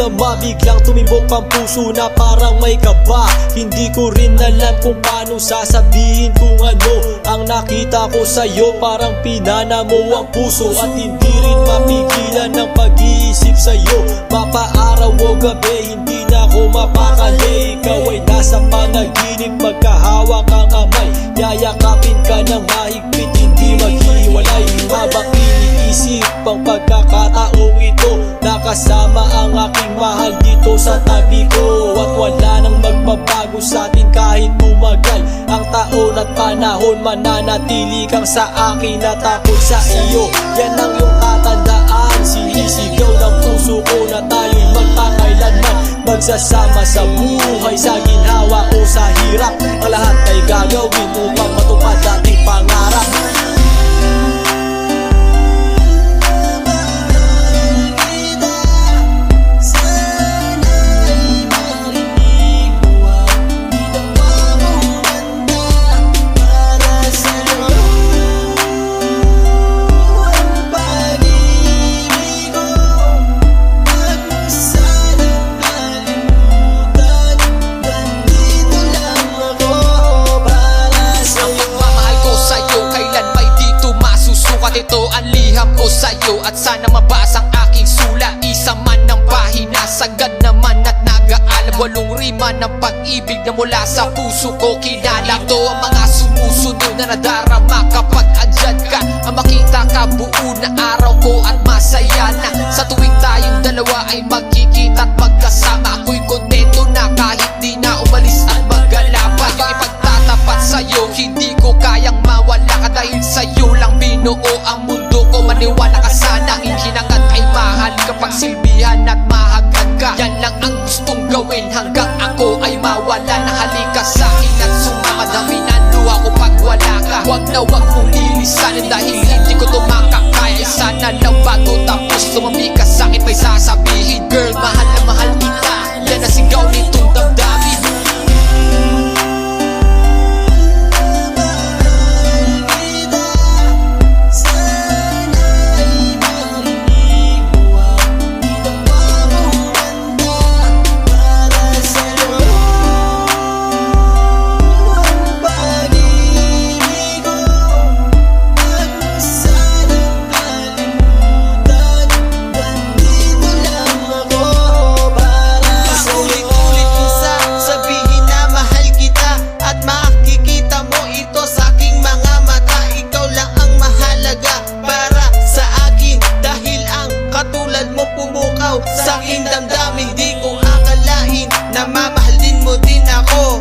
naman biglang tumibok ang puso na parang may kaba. Hindi ko rin alam kung paano sasabihin kung ano ang nakita ko sa'yo. Parang pinana mo ang puso at hindi rin mapigilan ng pag-iisip sa'yo. Mapaaraw o gabi, hindi na ako mapakali. Ikaw ay nasa panaginip, magkahawak ang kamay. Yayakapin ka ng mahigpit, hindi maghiwalay. Habang iniisip ang pagkakataong ito, nakasama ang aking mahal dito sa tabi ko. At wala nang magbabago sa atin kahit tumagal ang taon at panahon. Mananatili kang sa akin at ako'y sa iyo. Yan ang iyong tatandaan. Sinisigaw ng puso ko na tayo'y magpakailanman. Magsasama sa buhay, sa ginhawa o sa hirap. Ang lahat ay gagawin upang matupad ating pangarap. Ito ang liham ko sa'yo at sana mabasa ang aking sula. Isa man ng pahina, sagad naman at nag-aalab. 8 rima ng pag-ibig na mula sa puso ko kinala. Ito ang mga sumusunod na nadarama kapag andyan ka. Ang makita ka buo na araw ko at masaya na. Sa tuwing tayong dalawa ay magkikita at magkasama. Ako'y kontento na kahit di na umalis at maggalapa. Yung ipagtatapat sa'yo, hindi ko kayang mawala ka. Dahil sa'yo lang binuo ang mundo ko. Maniwala ka sana, hinangat ay mahal kapag silbihan at mahagad ka. Yan lang ang gustong gawin hanggang ako ay mawala na. Halika sa'kin at sumama, dami ng luha ko pag wala ka. Huwag na huwag mong lilisanin dahil hindi ko tumakakaya. Sana lang bago tapos tumami ka sa'kin may sasabihin. Girl, mahal na mahal kita, yan ang sigaw nitong damdamin. Sa aking damdamin, di ko akalain na mamahalin mo din ako.